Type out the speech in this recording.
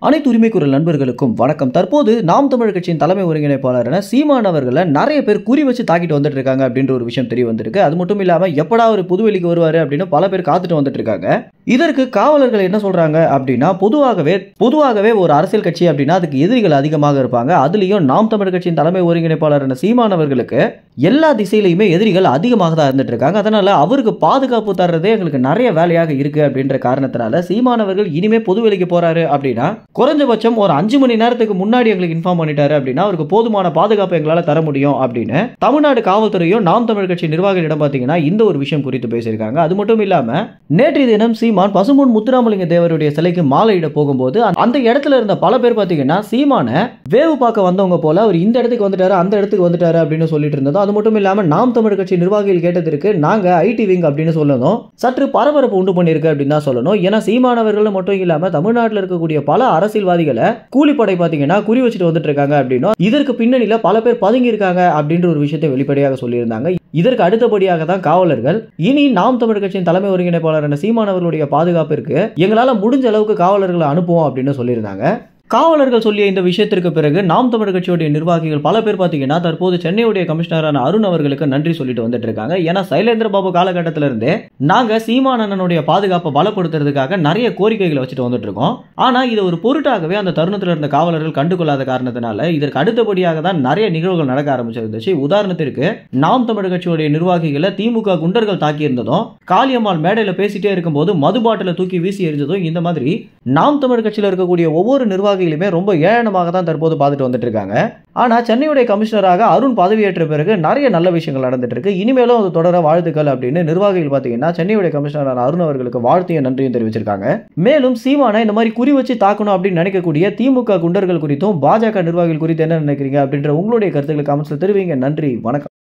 அனைத்து உரிமை குரல் நண்பர்களுக்கும் வணக்கம். தற்போது நாம் தமிழர் கட்சியின் தலைமை ஒருங்கிணைப்பாளரான சீமான் அவர்களை நிறைய பேர் குறி வச்சு தாக்கிட்டு வந்துட்டு இருக்காங்க அப்படின்ற ஒரு விஷயம் தெரிய வந்திருக்கு. அது மட்டும் இல்லாம எப்படா ஒரு புதுவெளிக்கு வருவாரு அப்படின்னு பல பேர் காத்துட்டு வந்துட்டு இருக்காங்க. இதற்கு காவலர்கள் என்ன சொல்றாங்க அப்படின்னா, பொதுவாகவே ஒரு அரசியல் கட்சி அப்படின்னா அதுக்கு எதிரிகள் அதிகமாக இருப்பாங்க. அதுலயும் நாம் தமிழர் கட்சியின் தலைமை ஒருங்கிணைப்பாளரான சீமான் அவர்களுக்கு எல்லா திசையிலுமே எதிரிகள் அதிகமாக தான் இருந்துட்டு இருக்காங்க. அதனால அவருக்கு பாதுகாப்பு தர்றதே எங்களுக்கு நிறைய வேலையாக இருக்கு அப்படின்ற காரணத்தினால சீமான் அவர்கள் இனிமே பொதுவெளிக்கு போறாரு அப்படின்னா குறைஞ்சபட்சம் ஒரு 5 மணி நேரத்துக்கு முன்னாடி எங்களுக்கு இன்ஃபார்ம் பண்ணிட்டாரு அப்படின்னா அவருக்கு போதுமான பாதுகாப்பு எங்களால் தர முடியும் அப்படின்னு தமிழ்நாடு காவல்துறையும் நாம் தமிழர் கட்சி நிர்வாகிகளிடம் பார்த்தீங்கன்னா இந்த ஒரு விஷயம் குறித்து பேசியிருக்காங்க. அது மட்டும் இல்லாம நேற்றைய தினம் சீமான் பசும்பொன் முத்துராமலிங்க தேவருடைய சிலைக்கு மாலையிட போகும்போது அந்த இடத்துல இருந்த பல பேர் பார்த்தீங்கன்னா சீமான வேவு பார்க்க வந்தவங்க போல அவர் இந்த இடத்துக்கு வந்துட்டாரு அந்த இடத்துக்கு வந்துட்டாரு அப்படின்னு சொல்லிட்டு இருந்ததும், அது மட்டும் இல்லாம நாம் தமிழர் கட்சி நிர்வாகிகள் கேட்டதற்கு நாங்க ஐடி விங் அப்படின்னு சொல்லணும் சற்று பரபரப்பு உண்டு பண்ணிருக்கு அப்படின்னு தான் சொல்லணும். ஏன்னா சீமானவர்கள் மட்டும் இல்லாம தமிழ்நாட்டில் இருக்கக்கூடிய பல அரசியல்வாதிகளை கூலிப்படை பாத்தீங்கன்னா குறி வச்சுட்டு வந்துட்டு இருக்காங்க அப்படின்னும், இதற்கு பின்னணியில பல பேர் பதுங்கி இருக்காங்க அப்படின்ற ஒரு விஷயத்தை வெளிப்படையாக சொல்லியிருந்தாங்க. இதற்கு அடுத்தபடியாக தான் காவலர்கள் இனி நாம் தமிழர் கட்சியின் தலைமை ஒருங்கிணைப்பாளரான சீமானவர்களுடைய பாதுகாப்பிற்கு எங்களால முடிஞ்ச அளவுக்கு காவலர்களை அனுப்புவோம் அப்படின்னு சொல்லியிருந்தாங்க. காவலர்கள் சொல்லிய இந்த விஷயத்திற்கு பிறகு நாம் தமிழர் கட்சியுடைய நிர்வாகிகள் பல பேர் பார்த்தீங்கன்னா தற்போது சென்னையுடைய கமிஷனரான அருண் அவர்களுக்கு நன்றி சொல்லிட்டு வந்துட்டு இருக்காங்க. ஏன்னா சைலேந்திர பாபு காலகட்டத்திலிருந்தே நாங்க சீமானண்ணனுடைய பாதுகாப்பை பலப்படுத்துறதுக்காக நிறைய கோரிக்கைகளை வச்சுட்டு வந்துட்டு இருக்கோம். ஆனா இது ஒரு பொருட்டாகவே அந்த தருணத்தில் இருந்த காவலர்கள் கண்டுகொள்ளாத காரணத்தினால இதற்கு அடுத்தபடியாக தான் நிறைய நிகழ்வுகள் நடக்க ஆரம்பிச்சிருந்துச்சு. உதாரணத்திற்கு நாம் தமிழர் கட்சியுடைய நிர்வாகிகளை திமுக குண்டர்கள் தாக்கி இருந்ததும், காளியம்மாள் மேடையில் பேசிட்டே இருக்கும்போது மது பாட்டில தூக்கி வீசி எரிஞ்சதும், இந்த மாதிரி நாம் தமிழர் கட்சியில் இருக்கக்கூடிய ஒவ்வொரு நிர்வாகிகளுமே ரொம்ப ஏளனமாக தான் தற்போது பார்த்துட்டு வந்துட்டு இருக்காங்க. ஆனா சென்னையுடைய கமிஷனராக அருண் பதவியேற்ற பிறகு நிறைய நல்ல விஷயங்கள் நடந்துட்டு இருக்கு. இனிமேலும் அது தொடர வாழ்த்துக்கள் அப்படின்னு நிர்வாகிகள் பார்த்தீங்கன்னா சென்னையுடைய கமிஷனரான அருண் அவர்களுக்கு வாழ்த்தையும் நன்றியும் தெரிவிச்சிருக்காங்க. மேலும் சீமானை இந்த மாதிரி குறி வச்சு தாக்கணும் அப்படின்னு நினைக்கக்கூடிய திமுக குண்டர்கள் குறித்தும் பாஜக நிர்வாகிகள் குறித்து என்ன நினைக்கிறீங்க அப்படின்ற உங்களுடைய கருத்துக்களை கமெண்ட்ஸ்ல தெரிவிங்க. நன்றி, வணக்கம்.